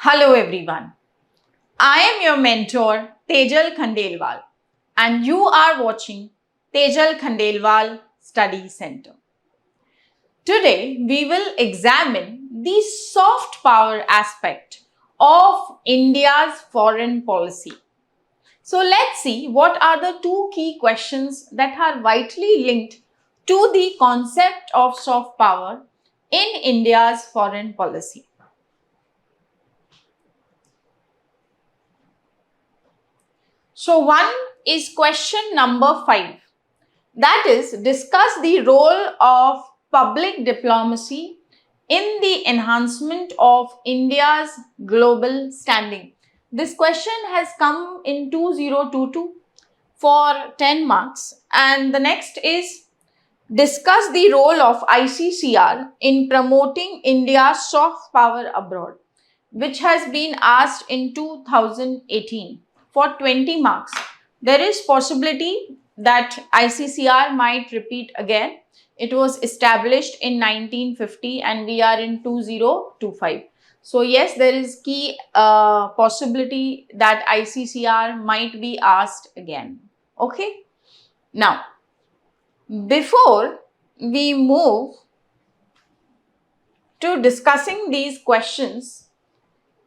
Hello everyone. I am your mentor Tejal Khandelwal and you are watching Tejal Khandelwal Study Center. Today we will examine the soft power aspect of India's foreign policy. So let's see what are the two key questions that are vitally linked to the concept of soft power in India's foreign policy. So one is question number 5. That is, discuss the role of public diplomacy in the enhancement of India's global standing. This question has come in 2022 for 10 marks. And the next is, discuss the role of ICCR in promoting India's soft power abroad, which has been asked in 2018 for 20 marks. There is possibility that ICCR might repeat again. It was established in 1950 and we are in 2025. So yes, there is key possibility that ICCR might be asked again. Okay. Now, before we move to discussing these questions,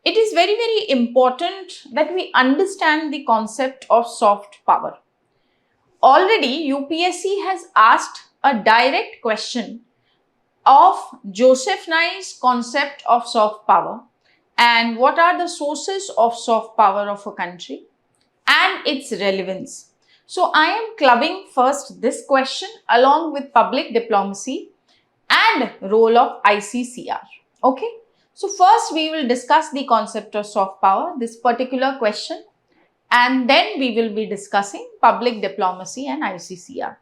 it is very important that we understand the concept of soft power. Already UPSC has asked a direct question of Joseph Nye's concept of soft power and what are the sources of soft power of a country and its relevance. So I am clubbing first this question along with public diplomacy and role of ICCR. Okay. So first we will discuss the concept of soft power, this particular question, and then we will be discussing public diplomacy and ICCR.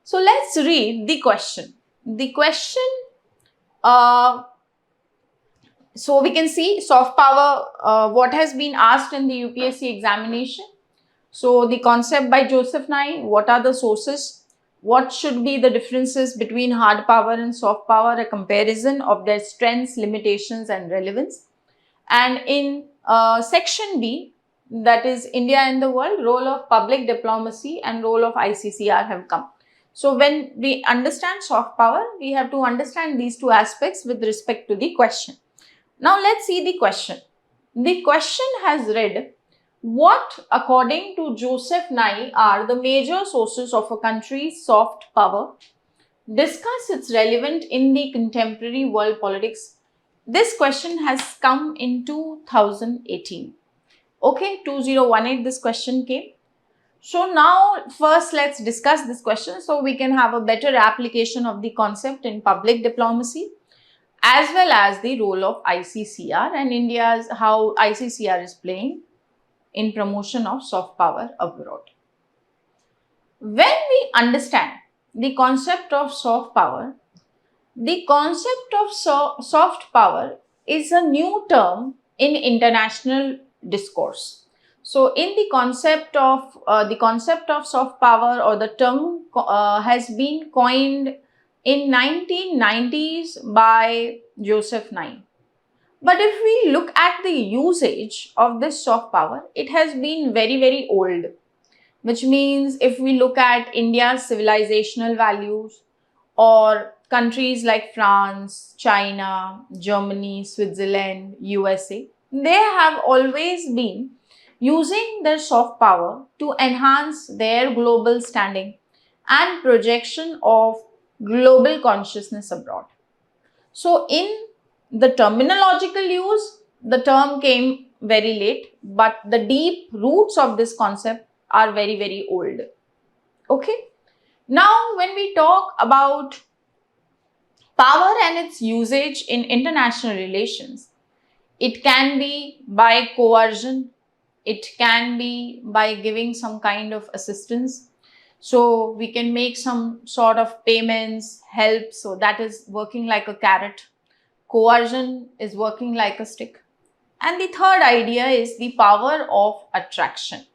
So let's read the question. The question, so we can see soft power, what has been asked in the UPSC examination. So the concept by Joseph Nye, what are the sources? What should be the differences between hard power and soft power, a comparison of their strengths, limitations and relevance. And in section B, that is India and the world, role of public diplomacy and role of ICCR have come. So when we understand soft power, we have to understand these two aspects with respect to the question. Now let's see the question. The question has read, what, according to Joseph Nye, are the major sources of a country's soft power? Discuss its relevance in the contemporary world politics. This question has come in 2018. Okay, 2018 this question came. So now first let's discuss this question so we can have a better application of the concept in public diplomacy as well as the role of ICCR and India's how ICCR is playing in promotion of soft power abroad. When we understand the concept of soft power, the concept of soft power is a new term in international discourse. So, in the concept of soft power, or the term has been coined in 1990s by Joseph Nye. But if we look at the usage of this soft power, it has been very old. Which means if we look at India's civilizational values or countries like France, China, Germany, Switzerland, USA, they have always been using their soft power to enhance their global standing and projection of global consciousness abroad. So in the terminological use, the term came very late, but the deep roots of this concept are very old. Okay. Now, when we talk about power and its usage in international relations, it can be by coercion, it can be by giving some kind of assistance. So we can make some sort of payments, help. So that is working like a carrot. Coercion is working like a stick. And the third idea is the power of attraction,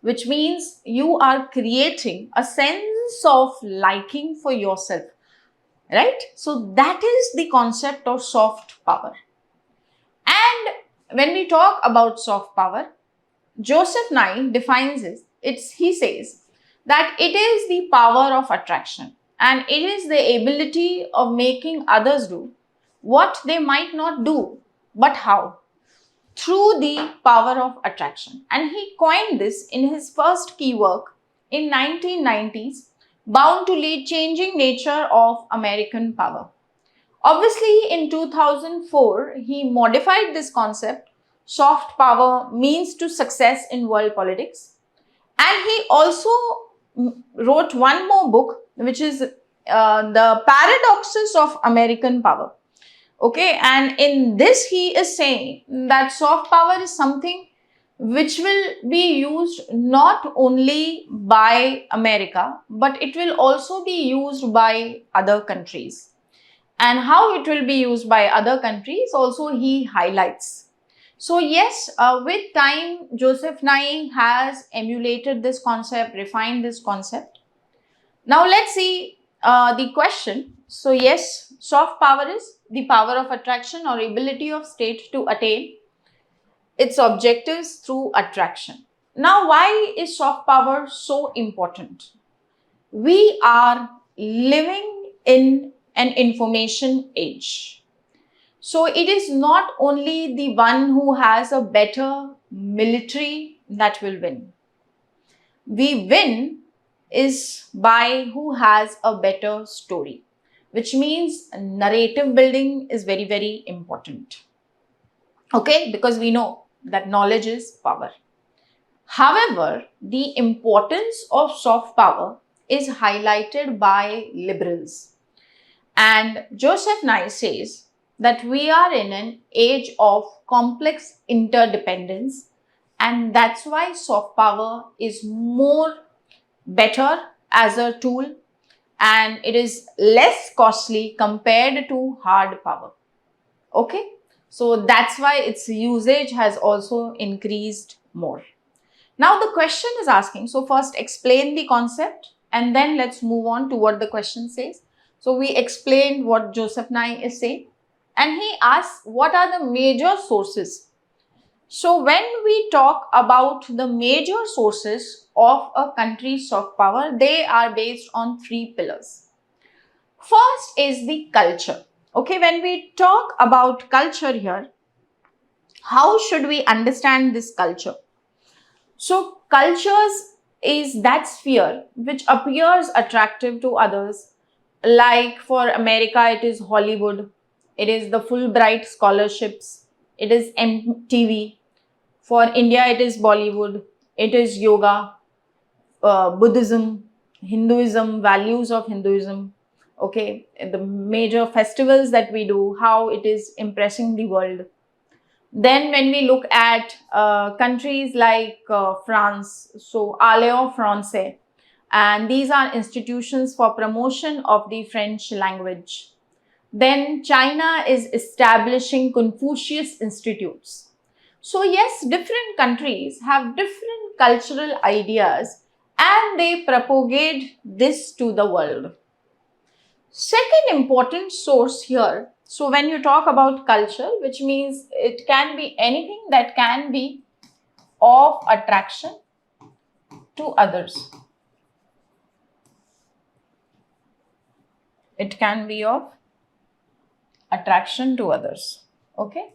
which means you are creating a sense of liking for yourself, right? So that is the concept of soft power. And when we talk about soft power, Joseph Nye defines it. He says that it is the power of attraction and it is the ability of making others do what they might not do, but how? Through the power of attraction. And he coined this in his first key work in 1990s, Bound to Lead: Changing Nature of American Power. Obviously, in 2004, he modified this concept. Soft power means to success in world politics. And he also wrote one more book, which is The Paradoxes of American Power. Okay, and in this, he is saying that soft power is something which will be used not only by America, but it will also be used by other countries. And how it will be used by other countries also he highlights. So yes, with time, Joseph Nye has emulated this concept, refined this concept. Now let's see the question. So yes, soft power is the power of attraction or ability of state to attain its objectives through attraction. Now why is soft power so important? We are living in an information age. So it is not only the one who has a better military that will win. We win is by who has a better story, which means narrative building is very, very important. Okay, because we know that knowledge is power. However, the importance of soft power is highlighted by liberals. And Joseph Nye says that we are in an age of complex interdependence, and that's why soft power is more better as a tool and it is less costly compared to hard power. Okay, so that's why its usage has also increased more. Now the question is asking, so first explain the concept and then let's move on to what the question says. So we explained what Joseph Nye is saying and he asks what are the major sources. So when we talk about the major sources of a country's soft power, they are based on three pillars. First is the culture. Okay, when we talk about culture here, how should we understand this culture? So cultures is that sphere which appears attractive to others. Like for America, it is Hollywood, it is the Fulbright scholarships, it is MTV. For India, it is Bollywood, it is yoga, Buddhism, Hinduism, values of Hinduism. Okay, the major festivals that we do, how it is impressing the world. Then when we look at countries like France, so Alliance Francaise, and these are institutions for promotion of the French language. Then China is establishing Confucius institutes. So yes, different countries have different cultural ideas and they propagate this to the world. Second important source here, so when you talk about culture, which means it can be anything that can be of attraction to others. It can be of attraction to others. Okay.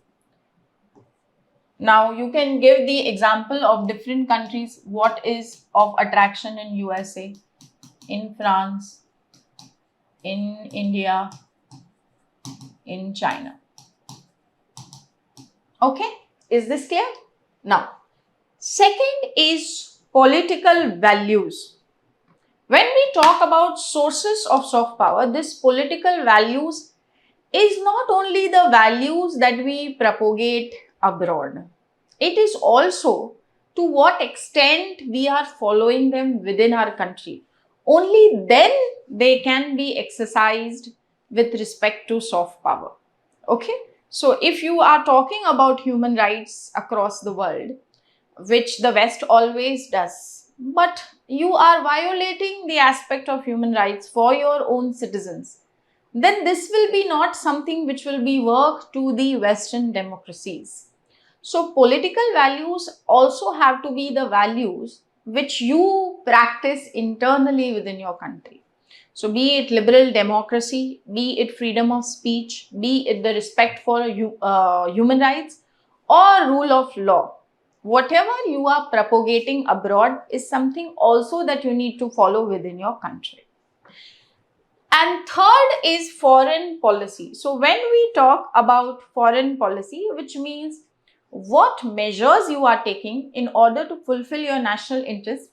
Now you can give the example of different countries. What is of attraction in USA, in France, in India, in China. Okay, is this clear? Now, second is political values. When we talk about sources of soft power, this political values is not only the values that we propagate abroad. It is also to what extent we are following them within our country. Only then they can be exercised with respect to soft power. Okay, so if you are talking about human rights across the world, which the West always does, but you are violating the aspect of human rights for your own citizens, then this will be not something which will be work to the Western democracies. So political values also have to be the values which you practice internally within your country. So be it liberal democracy, be it freedom of speech, be it the respect for human rights or rule of law. Whatever you are propagating abroad is something also that you need to follow within your country. And third is foreign policy. So when we talk about foreign policy, which means what measures you are taking in order to fulfill your national interests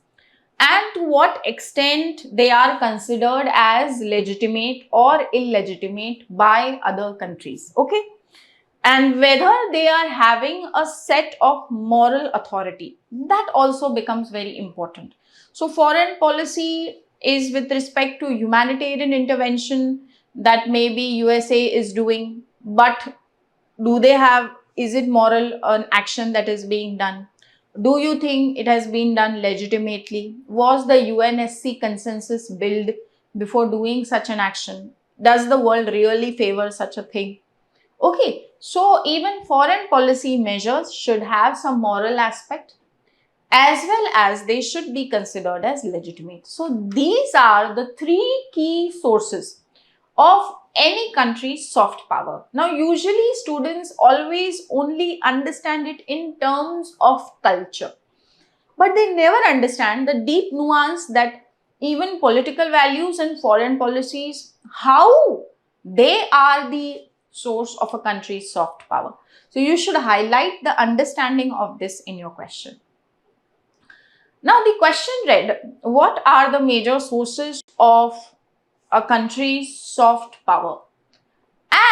and to what extent they are considered as legitimate or illegitimate by other countries. Okay. And whether they are having a set of moral authority, that also becomes very important. So foreign policy is with respect to humanitarian intervention that maybe USA is doing, but do they have, is it moral an action that is being done? Do you think it has been done legitimately? Was the UNSC consensus built before doing such an action? Does the world really favor such a thing? Okay, so even foreign policy measures should have some moral aspect as well as they should be considered as legitimate. So these are the three key sources of any country's soft power. Now usually students always only understand it in terms of culture, but they never understand the deep nuance that even political values and foreign policies, how they are the source of a country's soft power. So you should highlight the understanding of this in your question. Now the question read, what are the major sources of a country's soft power?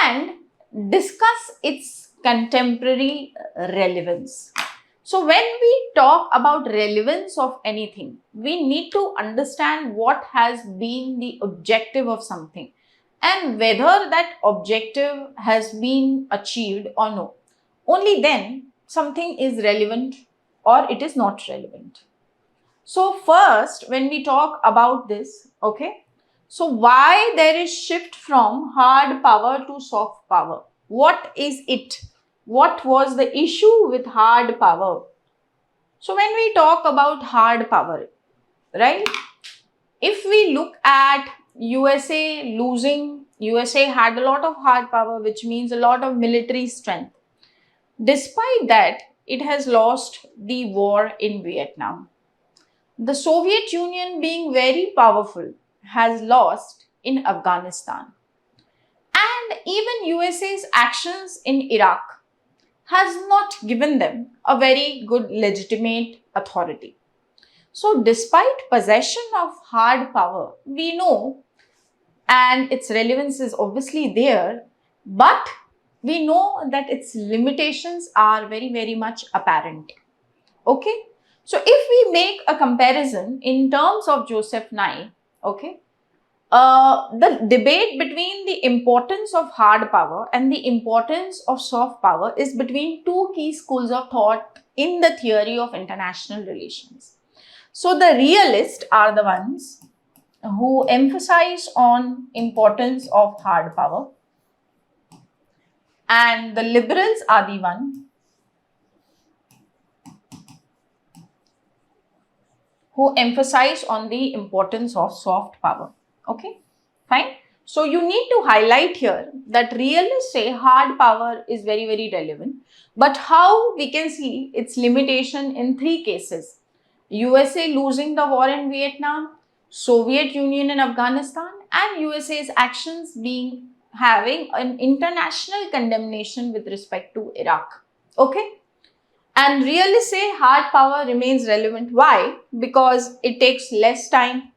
And discuss its contemporary relevance. So when we talk about relevance of anything, we need to understand what has been the objective of something and whether that objective has been achieved or no. Only then something is relevant or it is not relevant. So first, when we talk about this, okay, so why there is shift from hard power to soft power? What is it? What was the issue with hard power? So when we talk about hard power, right? If we look at USA had a lot of hard power, which means a lot of military strength. Despite that, it has lost the war in Vietnam. The Soviet Union, being very powerful, has lost in Afghanistan. And even USA's actions in Iraq has not given them a very good legitimate authority. So despite possession of hard power, we know, and its relevance is obviously there, but we know that its limitations are very, very much apparent. Okay. So if we make a comparison in terms of Joseph Nye, okay, the debate between the importance of hard power and the importance of soft power is between two key schools of thought in the theory of international relations. So the realists are the ones who emphasize on importance of hard power, and the liberals are the one who emphasize on the importance of soft power. Okay, fine. So you need to highlight here that realists say hard power is very, very relevant, but how we can see its limitation in three cases: USA losing the war in Vietnam, Soviet Union in Afghanistan, and USA's actions being having an international condemnation with respect to Iraq. Okay. And really say hard power remains relevant. Why? Because it takes less time.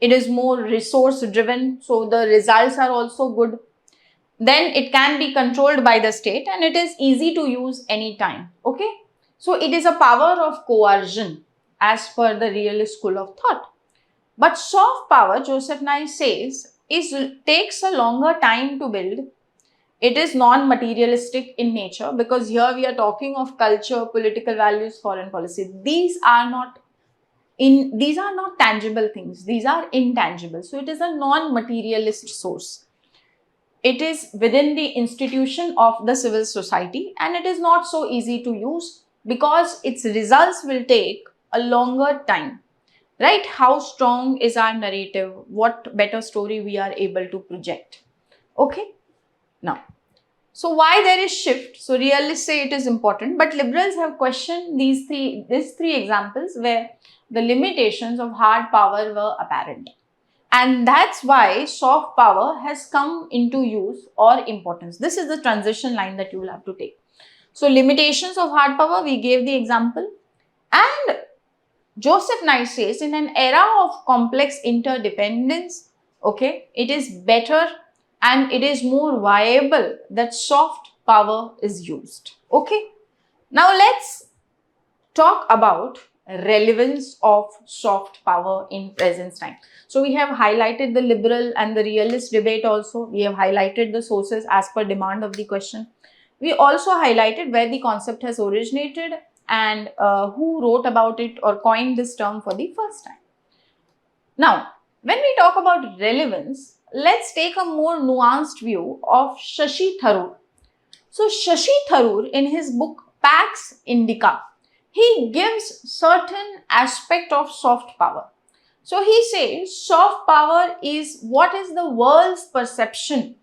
It is more resource driven. So the results are also good. Then it can be controlled by the state and it is easy to use anytime. Okay. So it is a power of coercion as per the realist school of thought. But soft power, Joseph Nye says, takes a longer time to build. It is non-materialistic in nature because here we are talking of culture, political values, foreign policy. These are not tangible things. These are intangible. So it is a non-materialist source. It is within the institution of the civil society, and it is not so easy to use because its results will take a longer time, right? How strong is our narrative? What better story we are able to project? Okay. Now, so why there is shift? So realists say it is important, but liberals have questioned these three examples where the limitations of hard power were apparent. And that's why soft power has come into use or importance. This is the transition line that you will have to take. So limitations of hard power, we gave the example. And Joseph Nye says, in an era of complex interdependence, okay, it is better and it is more viable that soft power is used. Okay. Now let's talk about relevance of soft power in present time. So we have highlighted the liberal and the realist debate also. We have highlighted the sources as per demand of the question. We also highlighted where the concept has originated and who wrote about it or coined this term for the first time. Now, when we talk about relevance, let's take a more nuanced view of Shashi Tharoor. So Shashi Tharoor, in his book Pax Indica, he gives certain aspect of soft power. So he says soft power is what is the world's perception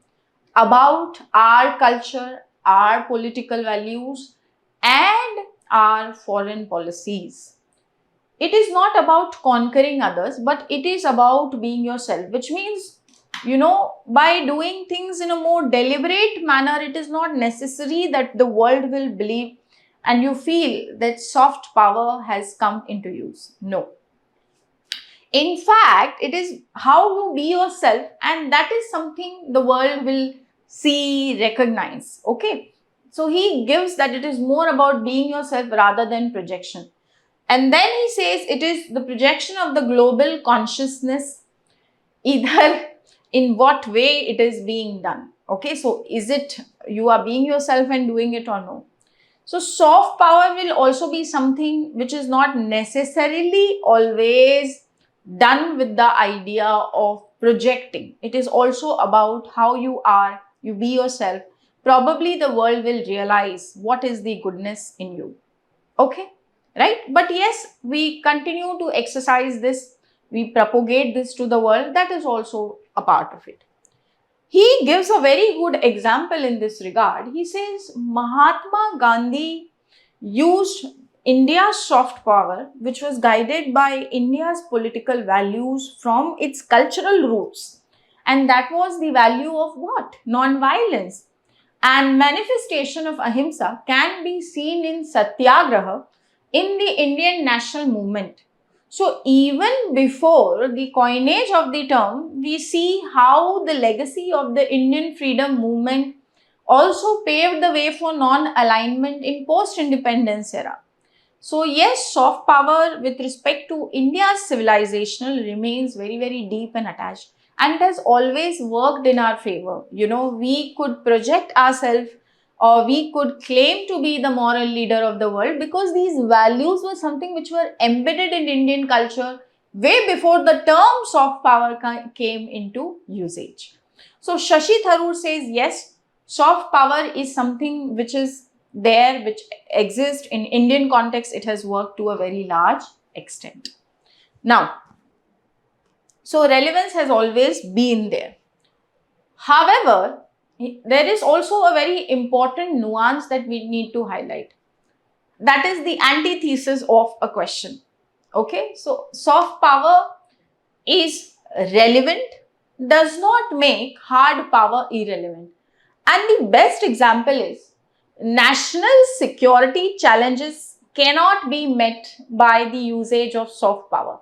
about our culture, our political values, and our foreign policies. It is not about conquering others, but it is about being yourself, which means, by doing things in a more deliberate manner, it is not necessary that the world will believe and you feel that soft power has come into use. No. In fact, it is how you be yourself, and that is something the world will see, recognize. Okay. So he gives that it is more about being yourself rather than projection. And then he says it is the projection of the global consciousness, either in what way it is being done. Okay, so is it you are being yourself and doing it or no? So soft power will also be something which is not necessarily always done with the idea of projecting. It is also about how you are, you be yourself. Probably the world will realize what is the goodness in you. Okay, right? But yes, we continue to exercise this, we propagate this to the world. That is also a part of it. He gives a very good example in this regard. He says Mahatma Gandhi used India's soft power, which was guided by India's political values from its cultural roots. And that was the value of what? Non-violence. And manifestation of ahimsa can be seen in satyagraha in the Indian national movement. So even before the coinage of the term, we see how the legacy of the Indian freedom movement also paved the way for non-alignment in post-independence era. So yes, soft power with respect to India's civilizational remains very, very deep and attached. And it has always worked in our favor. We could project ourselves or we could claim to be the moral leader of the world because these values were something which were embedded in Indian culture way before the term soft power came into usage. So Shashi Tharoor says, yes, soft power is something which is there, which exists in Indian context. It has worked to a very large extent. Now, so relevance has always been there. However, there is also a very important nuance that we need to highlight. That is the antithesis of a question. Okay, so soft power is relevant, does not make hard power irrelevant. And the best example is national security challenges cannot be met by the usage of soft power.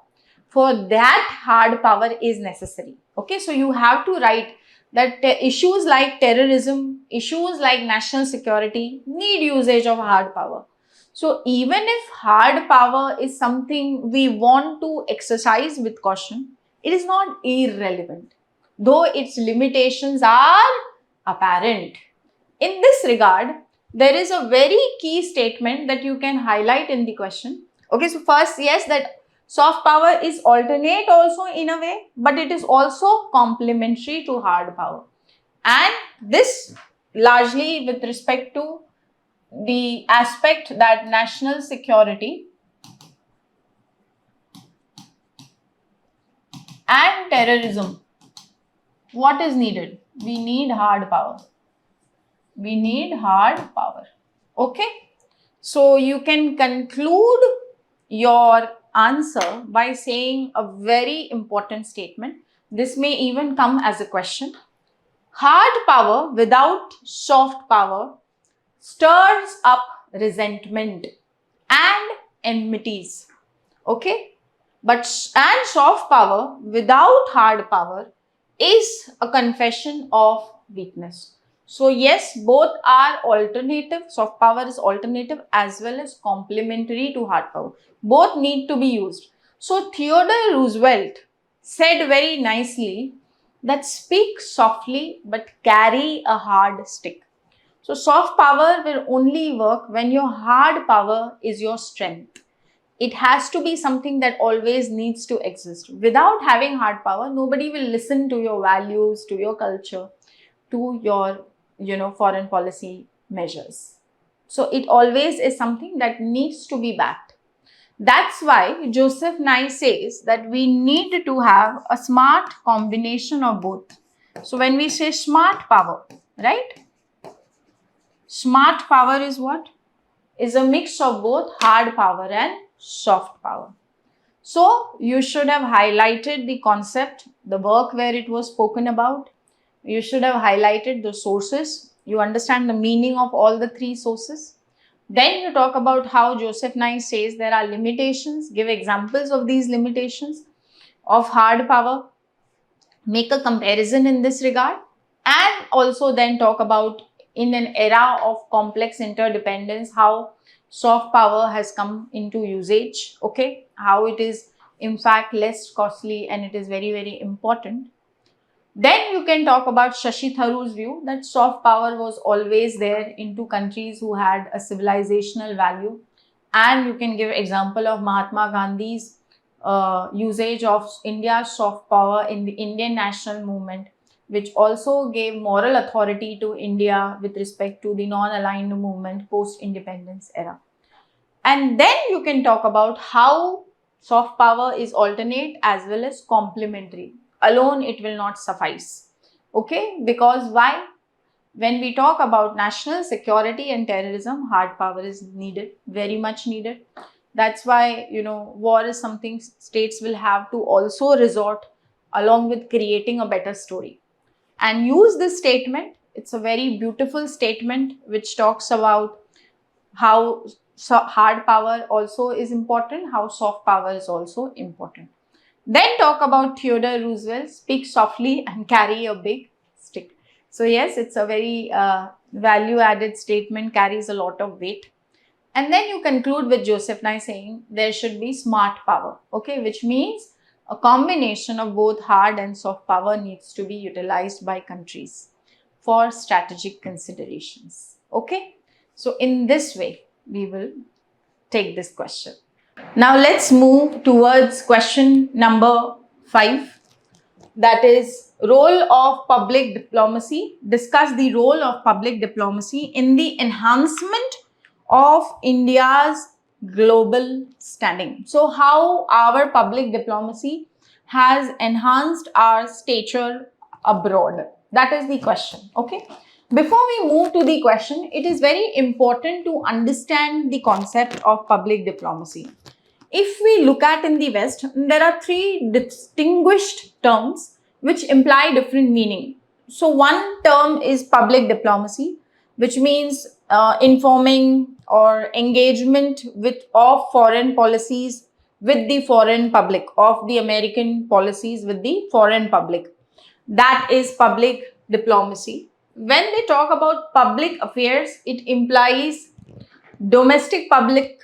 For that, hard power is necessary. Okay, so you have to write that issues like terrorism, issues like national security need usage of hard power. So even if hard power is something we want to exercise with caution, it is not irrelevant, though its limitations are apparent. In this regard, there is a very key statement that you can highlight in the question. Okay, so first, yes, that soft power is alternate also in a way, but it is also complementary to hard power. And this largely with respect to the aspect that national security and terrorism, what is needed? We need hard power. We need hard power. Okay. So you can conclude your answer by saying a very important statement. This may even come as a question. Hard power without soft power stirs up resentment and enmities. Okay. And soft power without hard power is a confession of weakness. So yes, both are alternative. Soft power is alternative as well as complementary to hard power. Both need to be used. So Theodore Roosevelt said very nicely that speak softly but carry a hard stick. So soft power will only work when your hard power is your strength. It has to be something that always needs to exist. Without having hard power, nobody will listen to your values, to your culture, to your, foreign policy measures. So it always is something that needs to be backed. That's why Joseph Nye says that we need to have a smart combination of both. So when we say smart power, right? Smart power is what? Is a mix of both hard power and soft power. So you should have highlighted the concept, the work where it was spoken about. You should have highlighted the sources. You understand the meaning of all the three sources. Then you talk about how Joseph Nye says there are limitations. Give examples of these limitations of hard power. Make a comparison in this regard. And also then talk about in an era of complex interdependence, how soft power has come into usage, okay, how it is in fact less costly and it is very, very important. Then you can talk about Shashi Tharoor's view that soft power was always there into countries who had a civilizational value, and you can give example of Mahatma Gandhi's usage of India's soft power in the Indian national movement, which also gave moral authority to India with respect to the non-aligned movement post-independence era. And then you can talk about how soft power is alternate as well as complementary. Alone, it will not suffice. Okay? Because why? When we talk about national security and terrorism, hard power is needed, very much needed. That's why, war is something states will have to also resort along with creating a better story. And use this statement. It's a very beautiful statement which talks about how hard power also is important, how soft power is also important. Then talk about Theodore Roosevelt, speak softly and carry a big stick. So yes, it's a very value added statement, carries a lot of weight. And then you conclude with Joseph Nye saying there should be smart power, okay, which means a combination of both hard and soft power needs to be utilized by countries for strategic considerations. Okay, so in this way, we will take this question. Now let's move towards question number 5. That is role of public diplomacy. Discuss the role of public diplomacy in the enhancement of India's global standing. So how our public diplomacy has enhanced our stature abroad. That is the question. Okay. Before we move to the question, it is very important to understand the concept of public diplomacy. If we look at in the West, there are 3 distinguished terms which imply different meaning. So one term is public diplomacy, which means informing or engagement of foreign policies with the foreign public, of the American policies with the foreign public. That is public diplomacy. When they talk about public affairs, it implies domestic public,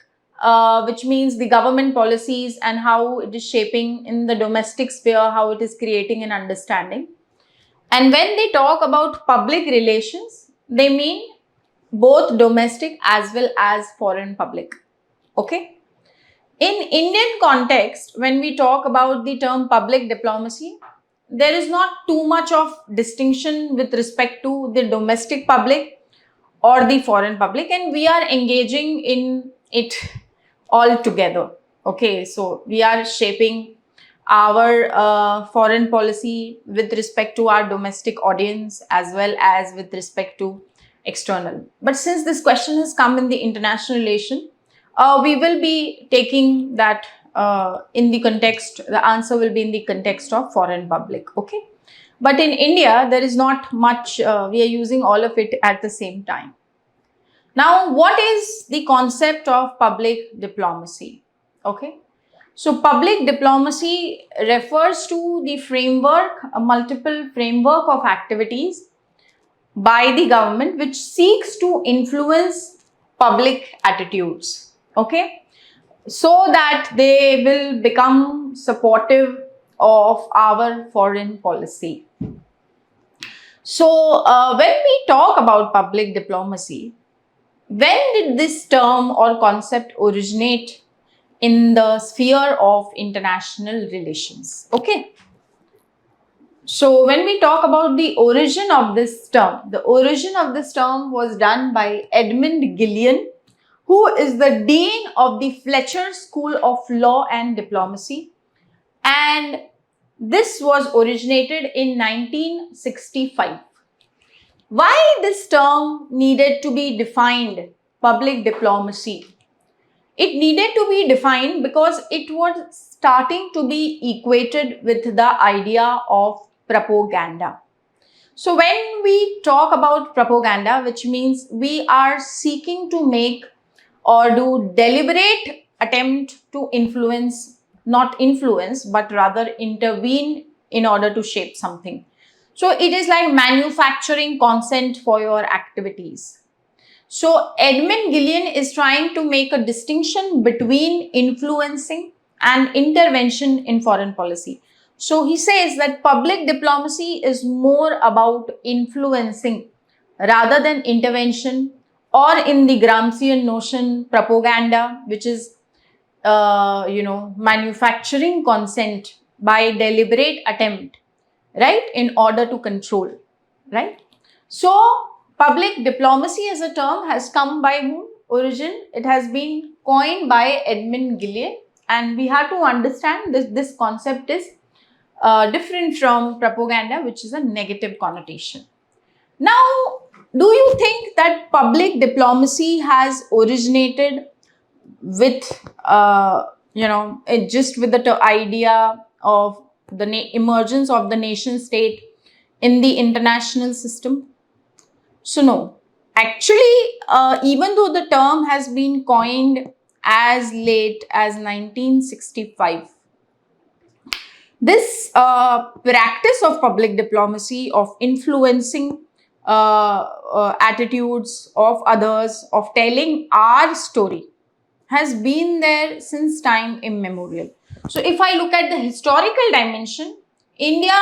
which means the government policies and how it is shaping in the domestic sphere, how it is creating an understanding. And when they talk about public relations, they mean both domestic as well as foreign public. Okay. In Indian context, when we talk about the term public diplomacy, there is not too much of distinction with respect to the domestic public or the foreign public, and we are engaging in it all together. Okay, so we are shaping our foreign policy with respect to our domestic audience as well as with respect to external. But since this question has come in the international relation, we will be taking that in the context, the answer will be in the context of foreign public. Okay, but in India, there is not much, we are using all of it at the same time. Now, what is the concept of public diplomacy? Okay, so public diplomacy refers to the framework, a multiple framework of activities by the government which seeks to influence public attitudes. Okay, so that they will become supportive of our foreign policy. So, when we talk about public diplomacy, when did this term or concept originate in the sphere of international relations? Okay. So, when we talk about the origin of this term, the origin of this term was done by Edmund Gillian, who is the Dean of the Fletcher School of Law and Diplomacy. And this was originated in 1965. Why this term needed to be defined, public diplomacy? It needed to be defined because it was starting to be equated with the idea of propaganda. So when we talk about propaganda, which means we are seeking to make or do deliberate attempt to influence, not influence, but rather intervene in order to shape something. So it is like manufacturing consent for your activities. So Edmund Gillian is trying to make a distinction between influencing and intervention in foreign policy. So he says that public diplomacy is more about influencing rather than intervention, or in the Gramscian notion, propaganda, which is manufacturing consent by deliberate attempt, right, in order to control, right? So, public diplomacy as a term has come by whom? Origin. It has been coined by Edmund Gillian, and we have to understand this concept is different from propaganda, which is a negative connotation. Now, do you think that public diplomacy has originated with, just with the idea of the emergence of the nation state in the international system? So, no. Actually, even though the term has been coined as late as 1965, this practice of public diplomacy, of influencing attitudes of others, of telling our story, has been there since time immemorial. So if I look at the historical dimension, India,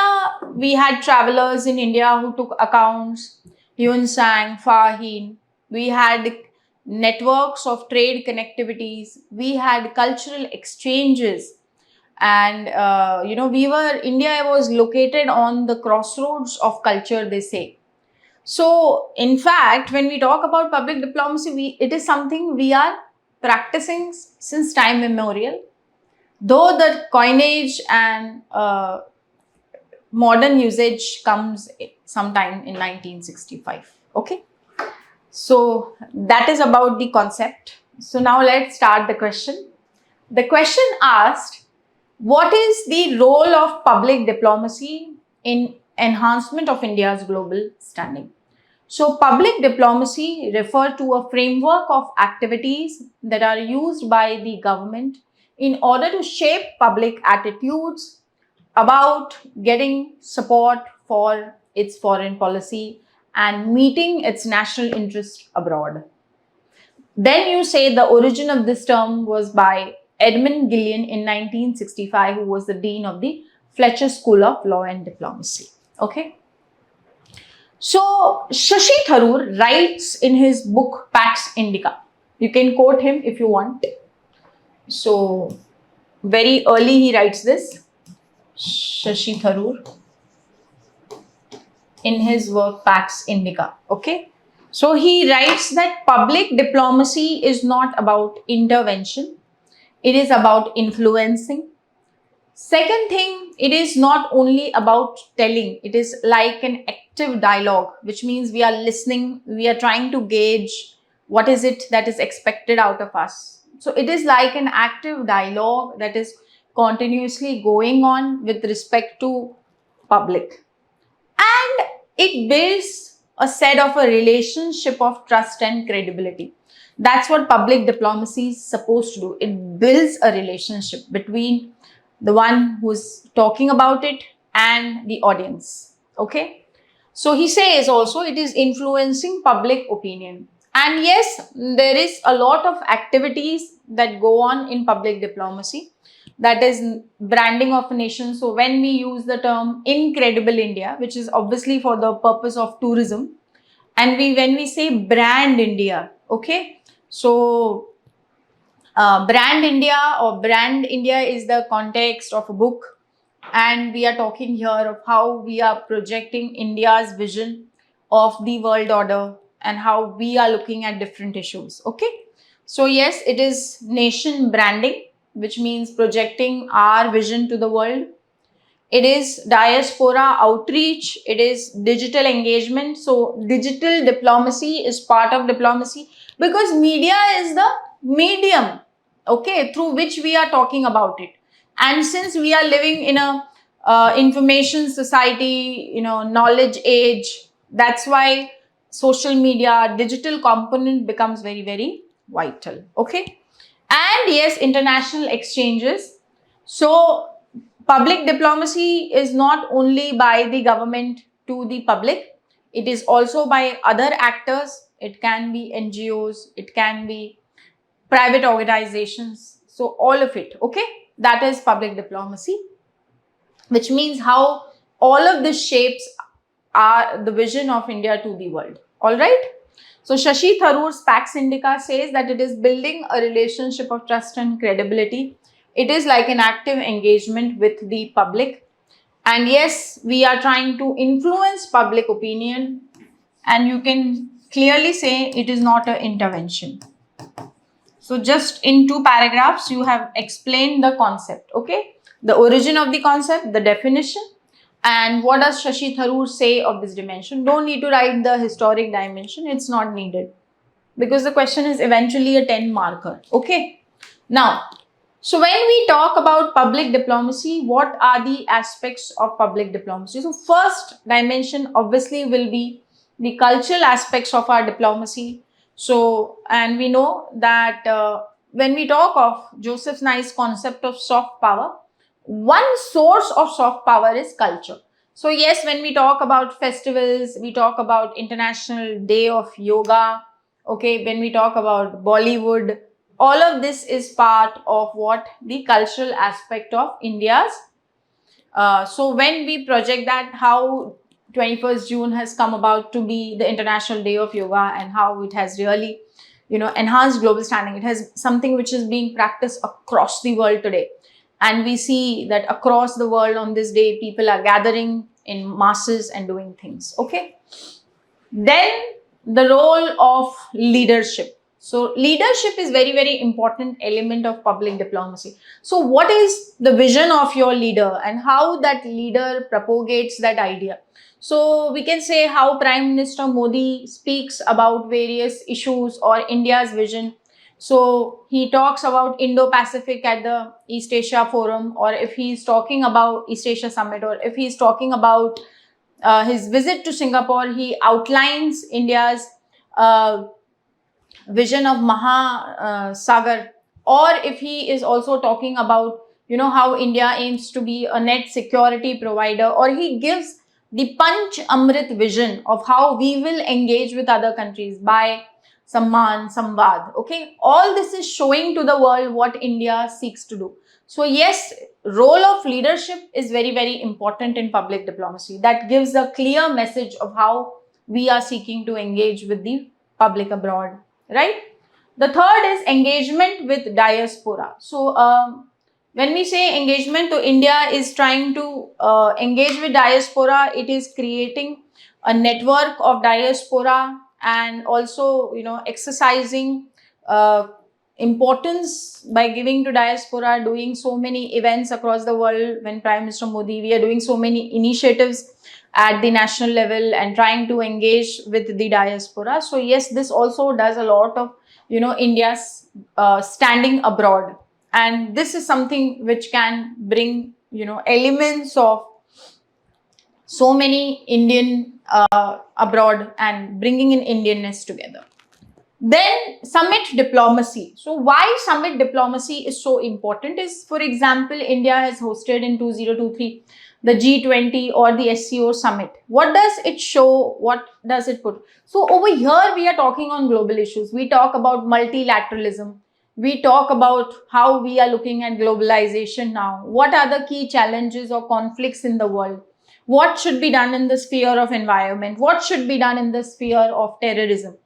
we had travelers in India who took accounts, Yun Sang, Fahin. We had networks of trade connectivities. We had cultural exchanges. And, India was located on the crossroads of culture, they say. So, in fact, when we talk about public diplomacy, it is something we are practicing since time immemorial, though the coinage and modern usage comes sometime in 1965. Okay, so that is about the concept. So now let's start the question. The question asked, what is the role of public diplomacy in enhancement of India's global standing? So, public diplomacy refers to a framework of activities that are used by the government in order to shape public attitudes about getting support for its foreign policy and meeting its national interest abroad. Then you say the origin of this term was by Edmund Gillian in 1965, who was the Dean of the Fletcher School of Law and Diplomacy. Okay. So, Shashi Tharoor writes in his book Pax Indica. You can quote him if you want. So, very early he writes this. Shashi Tharoor. in his work Pax Indica. Okay. So he writes that public diplomacy is not about intervention, it is about influencing. Second thing, it is not only about telling, it is like an active dialogue, which means we are listening, we are trying to gauge what is it that is expected out of us. So it is like an active dialogue that is continuously going on with respect to public. And it builds a set of a relationship of trust and credibility. That's what public diplomacy is supposed to do. It builds a relationship between the one who's talking about it and the audience. Okay. So he says also it is influencing public opinion. And yes, there is a lot of activities that go on in public diplomacy, that is branding of a nation. So when we use the term Incredible India, which is obviously for the purpose of tourism, and when we say brand India, okay, so brand India or brand India is the context of a book, and we are talking here of how we are projecting India's vision of the world order and how we are looking at different issues. Okay, so yes, it is nation branding, which means projecting our vision to the world. It is diaspora outreach, it is digital engagement. So digital diplomacy is part of diplomacy because media is the medium, okay, through which we are talking about it. And since we are living in a information society, knowledge age, that's why social media digital component becomes very, very vital. Okay. And yes, international exchanges. So public diplomacy is not only by the government to the public, it is also by other actors. It can be NGOs, it can be private organizations. So all of it, okay, that is public diplomacy, which means how all of this shapes are the vision of India to the world. All right. So Shashi Tharoor's Pax Indica says that it is building a relationship of trust and credibility. It is like an active engagement with the public. And yes, we are trying to influence public opinion. And you can clearly say it is not an intervention. So just in 2 paragraphs, you have explained the concept, okay? The origin of the concept, the definition, and what does Shashi Tharoor say of this dimension. Don't need to write the historic dimension, it's not needed because the question is eventually a 10 marker, okay? Now, so when we talk about public diplomacy, what are the aspects of public diplomacy? So first dimension obviously will be the cultural aspects of our diplomacy. So, and we know that when we talk of Joseph Nye's concept of soft power, one source of soft power is culture. So yes, when we talk about festivals, we talk about International Day of Yoga, okay, when we talk about Bollywood, all of this is part of what the cultural aspect of India's. So when we project that, how 21st June has come about to be the International Day of Yoga and how it has really, enhanced global standing. It has something which is being practiced across the world today. And we see that across the world on this day, people are gathering in masses and doing things. Okay. Then the role of leadership. So leadership is very, very important element of public diplomacy. So what is the vision of your leader and how that leader propagates that idea? So we can say how Prime Minister Modi speaks about various issues or India's vision. So he talks about Indo-Pacific at the East Asia Forum, or if he's talking about East Asia Summit, or if he's talking about his visit to Singapore, he outlines India's uh, vision of Mahasagar, or if he is also talking about, how India aims to be a net security provider, or he gives the Panch Amrit vision of how we will engage with other countries by Samman, Samvad. Okay, all this is showing to the world what India seeks to do. So yes, role of leadership is very, very important in public diplomacy. That gives a clear message of how we are seeking to engage with the public abroad, right? The third is engagement with diaspora. So when we say engagement, so India is trying to engage with diaspora. It is creating a network of diaspora, and also, exercising uh, importance by giving to diaspora, doing so many events across the world. When Prime Minister Modi, we are doing so many initiatives at the national level and trying to engage with the diaspora. So yes, this also does a lot of, India's standing abroad, and this is something which can bring, elements of so many Indian abroad and bringing in Indianness together. Then summit diplomacy. So why summit diplomacy is so important is, for example, India has hosted in 2023 the G20 or the SCO summit. What does it show? What does it put? So over here we are talking on global issues. We talk about multilateralism. We talk about how we are looking at globalization now. What are the key challenges or conflicts in the world? What should be done in the sphere of environment? What should be done in the sphere of terrorism?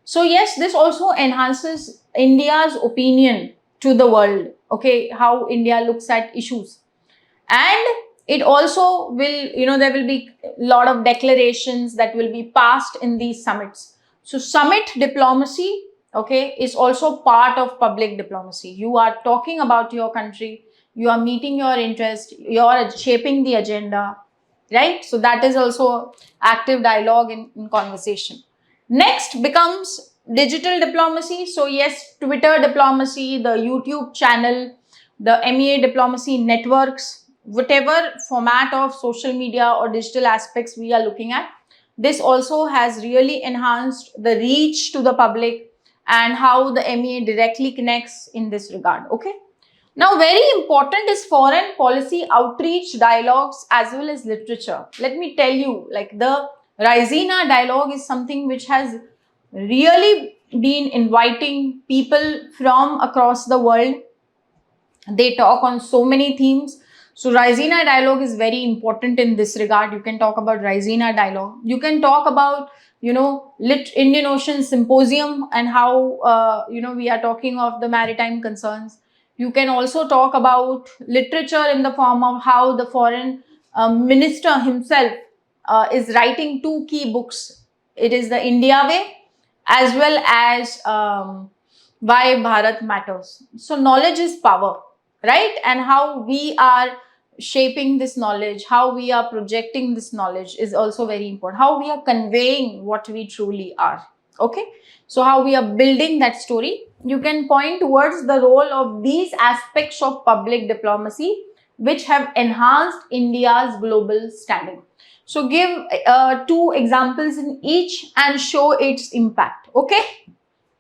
So yes, this also enhances India's opinion to the world, okay, how India looks at issues. And it also will, there will be a lot of declarations that will be passed in these summits. So summit diplomacy, okay, is also part of public diplomacy. You are talking about your country, you are meeting your interest, you are shaping the agenda, right? So that is also active dialogue in conversation. Next becomes digital diplomacy. So yes, Twitter diplomacy, the YouTube channel, the MEA diplomacy networks, whatever format of social media or digital aspects we are looking at, this also has really enhanced the reach to the public and how the MEA directly connects in this regard. Okay. Now, very important is foreign policy outreach dialogues as well as literature. Let me tell you, like the Raisina dialogue is something which has really been inviting people from across the world. They talk on so many themes. So Raisina dialogue is very important in this regard. You can talk about Raisina dialogue. You can talk about, Indian Ocean Symposium and how, we are talking of the maritime concerns. You can also talk about literature in the form of how the foreign minister himself is writing two key books. It is the India Way as well as Why Bharat Matters. So knowledge is power, right? And how we are shaping this knowledge, how we are projecting this knowledge is also very important. How we are conveying what we truly are. Okay. So how we are building that story. You can point towards the role of these aspects of public diplomacy which have enhanced India's global standing. So give two examples in each and show its impact. Okay.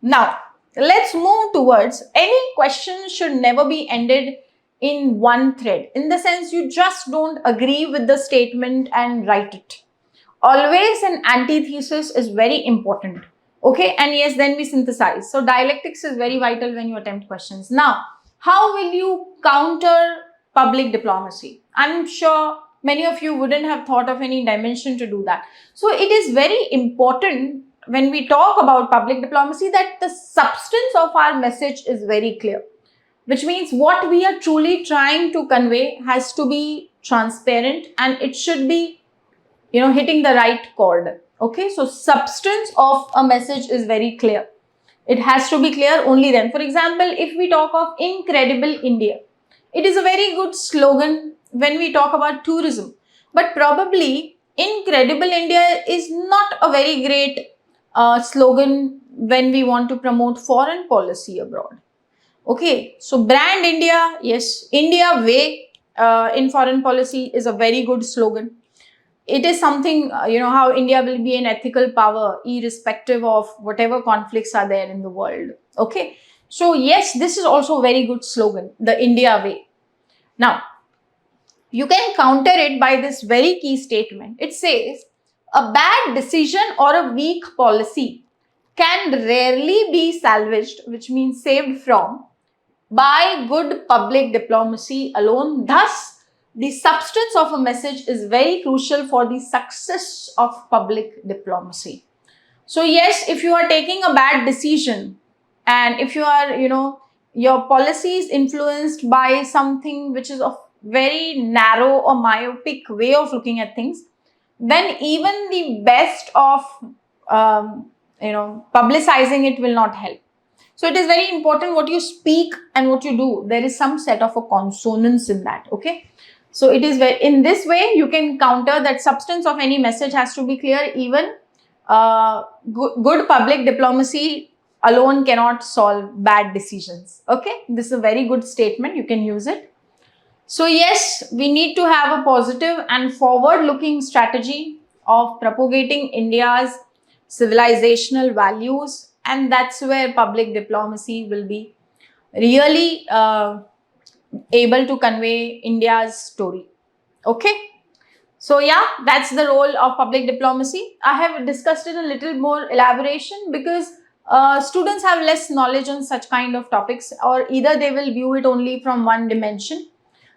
Now, let's move towards any question should never be ended in one thread. In the sense, you just don't agree with the statement and write it. Always an antithesis is very important. Okay, and yes, then we synthesize. So, dialectics is very vital when you attempt questions. Now, how will you counter public diplomacy? I'm sure many of you wouldn't have thought of any dimension to do that. So, it is very important when we talk about public diplomacy that the substance of our message is very clear, which means what we are truly trying to convey has to be transparent and it should be, hitting the right chord. Okay, so substance of a message is very clear. It has to be clear only then. For example, if we talk of Incredible India, it is a very good slogan when we talk about tourism, but probably Incredible India is not a very great slogan when we want to promote foreign policy abroad. Okay, so brand India, yes, India way in foreign policy is a very good slogan. It is something, how India will be an ethical power irrespective of whatever conflicts are there in the world. Okay, so yes, this is also a very good slogan, the India way. Now, you can counter it by this very key statement. It says, a bad decision or a weak policy can rarely be salvaged, which means saved from, by good public diplomacy alone. Thus, the substance of a message is very crucial for the success of public diplomacy. So, yes, if you are taking a bad decision and if you are, your policy is influenced by something which is of very narrow or myopic way of looking at things, then even the best of publicizing it will not help. So it is very important what you speak and what you do. There is some set of a consonance in that. Okay. So it is very, in this way you can counter that substance of any message has to be clear. Even good public diplomacy alone cannot solve bad decisions. Okay. This is a very good statement. You can use it. So yes, we need to have a positive and forward-looking strategy of propagating India's civilizational values, and that's where public diplomacy will be really able to convey India's story. Okay. So yeah, that's the role of public diplomacy. I have discussed it a little more elaboration because students have less knowledge on such kind of topics, or either they will view it only from one dimension.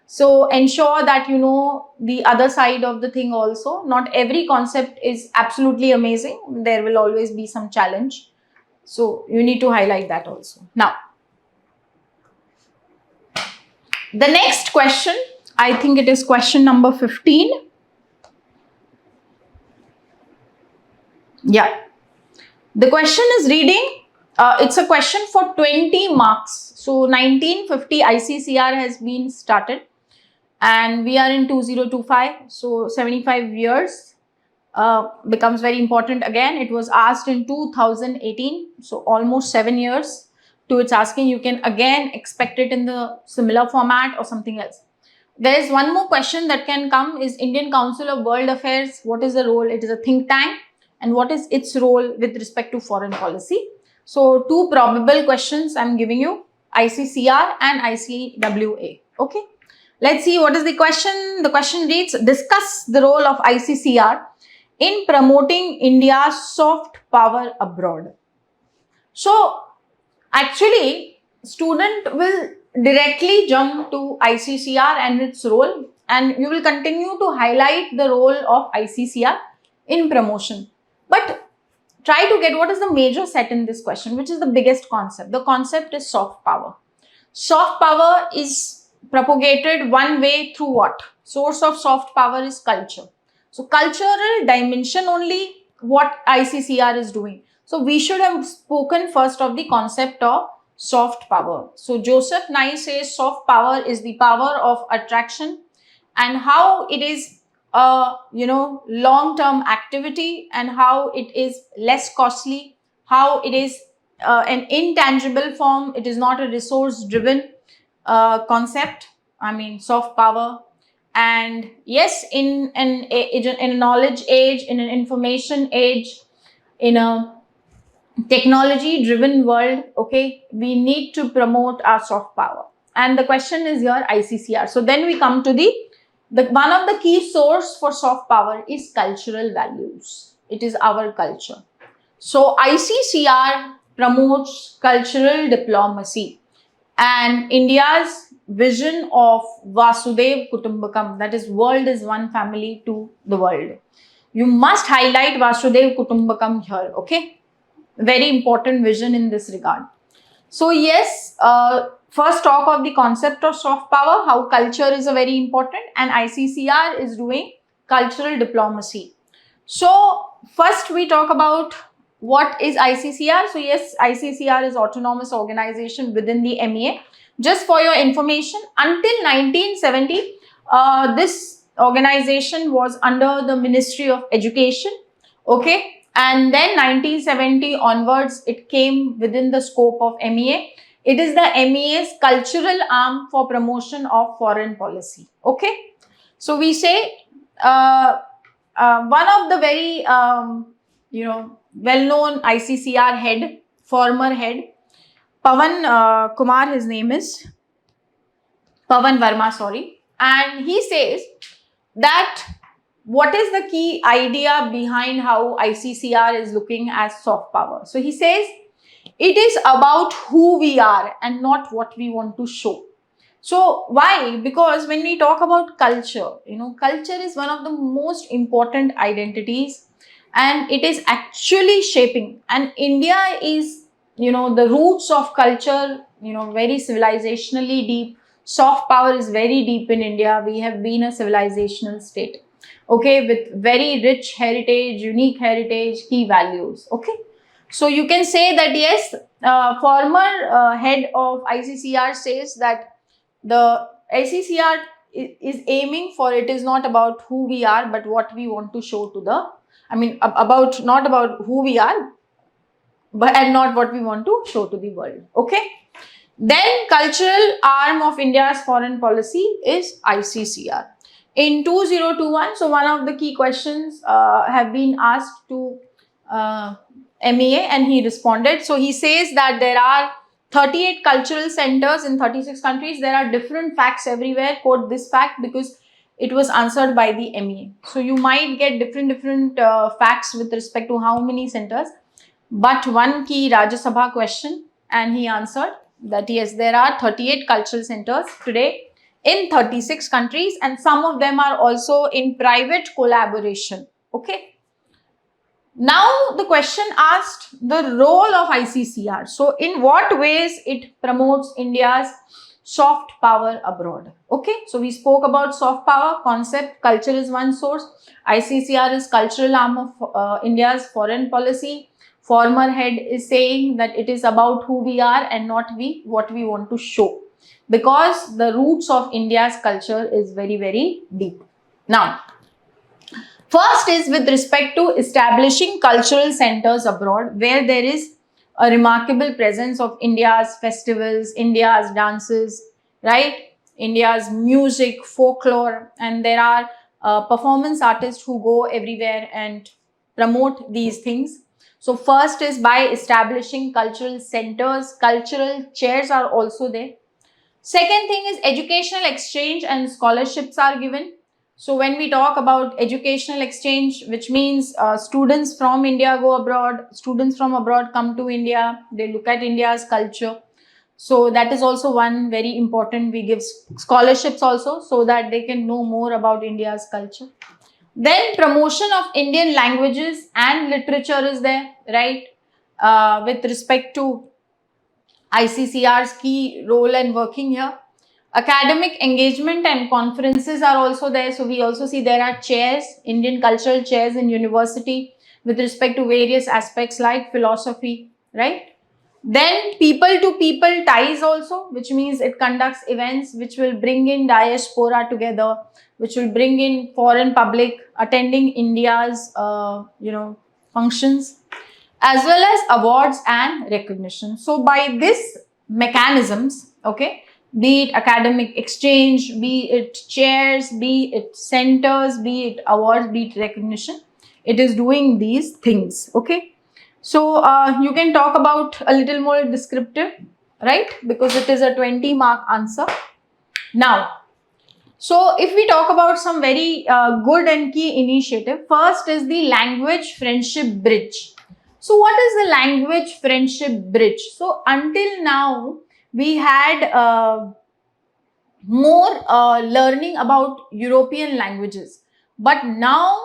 So ensure that you know the other side of the thing also. Not every concept is absolutely amazing. There will always be some challenge. So you need to highlight that also. Now, the next question, I think it is question number 15. Yeah. The question is reading. It's a question for 20 marks. So 1950 ICCR has been started and we are in 2025. So 75 years becomes very important again. It was asked in 2018. So almost 7 years to its asking. You can again expect it in the similar format or something else. There is one more question that can come is Indian Council of World Affairs. What is the role? It is a think tank. And what is its role with respect to foreign policy? So two probable questions I'm giving you, ICCR and ICWA. Okay. Let's see what is the question. The question reads, discuss the role of ICCR in promoting India's soft power abroad. So actually, student will directly jump to ICCR and its role, and you will continue to highlight the role of ICCR in promotion. But try to get what is the major set in this question, which is the biggest concept. The concept is soft power. Soft power is propagated one way through what? Source of soft power is culture. So cultural dimension only what ICCR is doing. So we should have spoken first of the concept of soft power. So Joseph Nye says soft power is the power of attraction and how it is a long-term activity and how it is less costly, how it is an intangible form. It is not a resource-driven concept. I mean, soft power. And yes, in a knowledge age, in an information age, in a technology-driven world, okay, we need to promote our soft power. And the question is here, ICCR. So then we come to the one of the key source for soft power is cultural values. It is our culture. So ICCR promotes cultural diplomacy and India's vision of Vasudev Kutumbakam, that is world is one family to the world. You must highlight Vasudev Kutumbakam here, okay? Very important vision in this regard. So yes, first talk of the concept of soft power, how culture is a very important, and ICCR is doing cultural diplomacy. So first we talk about what is ICCR. So yes, ICCR is autonomous organization within the MEA. Just for your information, until 1970, this organization was under the Ministry of Education. Okay. And then 1970 onwards, it came within the scope of MEA. It is the MEA's cultural arm for promotion of foreign policy. Okay. So we say one of the very well-known ICCR head, former head, Pawan Kumar, his name is Pawan Verma, sorry. And he says that what is the key idea behind how ICCR is looking at soft power? So he says it is about who we are and not what we want to show. So why? Because when we talk about culture, culture is one of the most important identities and it is actually shaping. And India is, the roots of culture, very civilizationally deep. Soft power is very deep in India. We have been a civilizational state. okay, with very rich heritage, unique heritage, key values. Okay, so you can say that yes, former head of ICCR says that the ICCR is aiming for, it is not about who we are, but what we want to show to the, I mean, about not about who we are, but and not what we want to show to the world. Okay. Then cultural arm of India's foreign policy is ICCR. In 2021, so one of the key questions have been asked to MEA and he responded. So he says that there are 38 cultural centers in 36 countries. There are different facts everywhere. Quote this fact because it was answered by the MEA. So you might get different facts with respect to how many centers. But one key Rajya Sabha question, and he answered that yes, there are 38 cultural centers today in 36 countries, and some of them are also in private collaboration. Okay. Now the question asked the role of ICCR. So in what ways it promotes India's soft power abroad? Okay, so we spoke about soft power concept. Culture is one source. ICCR is cultural arm of India's foreign policy. Former head is saying that it is about who we are and not what we want to show, because the roots of India's culture is very deep. Now, first is with respect to establishing cultural centers abroad, where there is a remarkable presence of India's festivals, India's dances, right? India's music, folklore, and there are performance artists who go everywhere and promote these things. So first is by establishing cultural centers. Cultural chairs are also there. Second thing is educational exchange and scholarships are given. So when we talk about educational exchange, which means students from India go abroad, students from abroad come to India, they look at India's culture. So that is also one very important. We give scholarships also so that they can know more about India's culture. Then promotion of Indian languages and literature is there, right? With respect to ICCR's key role and working here. Academic engagement and conferences are also there. So we also see there are chairs, Indian cultural chairs in university with respect to various aspects like philosophy, right? Then people to people ties also, which means it conducts events which will bring in diaspora together, which will bring in foreign public attending India's, functions, as well as awards and recognition. So by this mechanisms, okay, be it academic exchange, be it chairs, be it centers, be it awards, be it recognition, it is doing these things. Okay. So you can talk about a little more descriptive, right? Because it is a 20-mark answer. Now, so if we talk about some very good and key initiative, first is the language friendship bridge. So what is the language friendship bridge? So until now, we had more learning about European languages. But now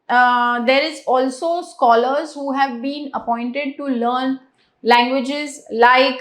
there is also scholars who have been appointed to learn languages like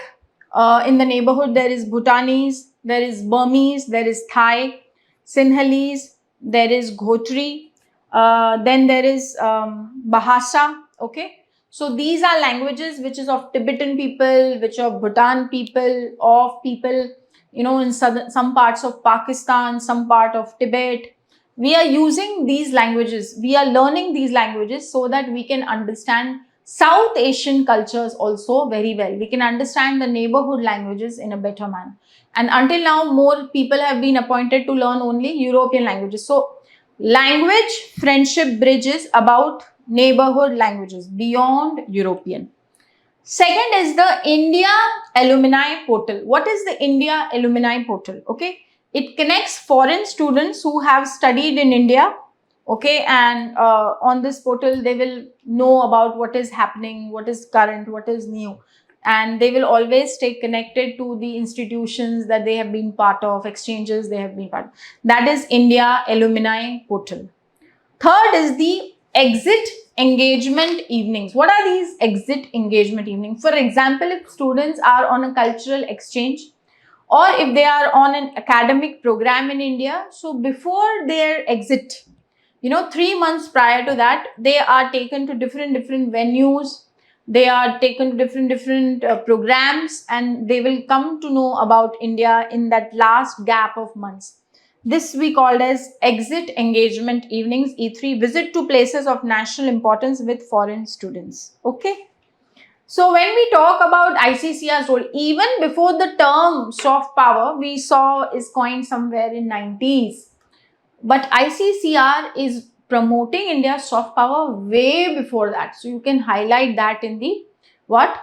in the neighborhood there is Bhutanese, there is Burmese, there is Thai, Sinhalese, there is Ghotri, then there is Bahasa, okay. So these are languages which is of Tibetan people, which of Bhutan people, of people, in some parts of Pakistan, some part of Tibet. We are using these languages, we are learning these languages so that we can understand South Asian cultures also very well. We can understand the neighborhood languages in a better manner. And until now, more people have been appointed to learn only European languages. So, language friendship bridges about neighborhood languages beyond European. Second is the India Alumni Portal. What is the India Alumni Portal? Okay, it connects foreign students who have studied in India. Okay, and on this portal, they will know about what is happening, what is current, what is new, and they will always stay connected to the institutions that they have been part of, exchanges they have been part of. That is India Alumni Portal. Third is the exit engagement evenings. What are these exit engagement evenings? For example, if students are on a cultural exchange or if they are on an academic program in India, so before their exit, 3 months prior to that, they are taken to different venues. They are taken to different programs, and they will come to know about India in that last gap of months. This we called as exit engagement evenings, E3, visit to places of national importance with foreign students. Okay. So when we talk about ICCR's role, even before the term soft power, we saw is coined somewhere in 90s. But ICCR is promoting India's soft power way before that. So you can highlight that in the what?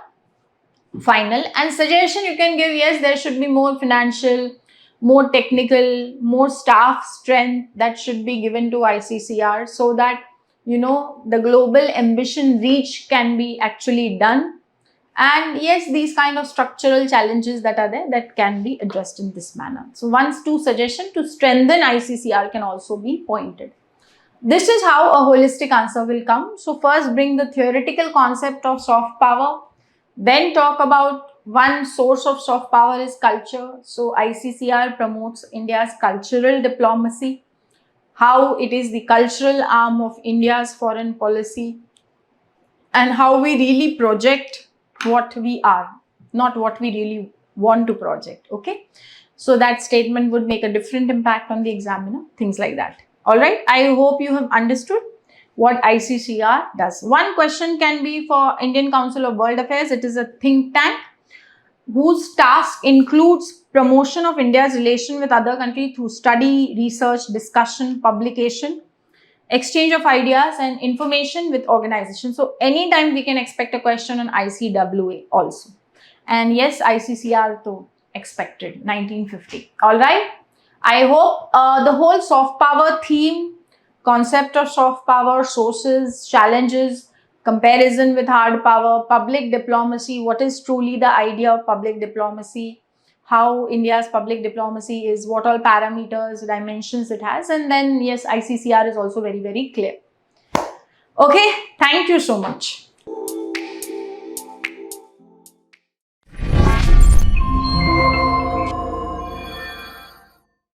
Final. And suggestion you can give, yes, there should be more financial, more technical, more staff strength that should be given to ICCR, so that the global ambition reach can be actually done. And yes, these kind of structural challenges that are there, that can be addressed in this manner. So two suggestion to strengthen ICCR can also be pointed. This is how a holistic answer will come. So first bring the theoretical concept of soft power, then talk about one source of soft power is culture. So ICCR promotes India's cultural diplomacy, how it is the cultural arm of India's foreign policy, and how we really project what we are, not what we really want to project. Okay. So that statement would make a different impact on the examiner, things like that. All right. I hope you have understood what ICCR does. One question can be for Indian Council of World Affairs. It is a think tank whose task includes promotion of India's relation with other countries through study, research, discussion, publication, exchange of ideas and information with organizations. So anytime we can expect a question on ICWA also. And yes, ICCR too expected, 1950. All right. I hope the whole soft power theme, concept of soft power, sources, challenges, comparison with hard power, public diplomacy, what is truly the idea of public diplomacy, how India's public diplomacy is, what all parameters, dimensions it has, and then yes, ICCR is also very, very clear. Okay, thank you so much.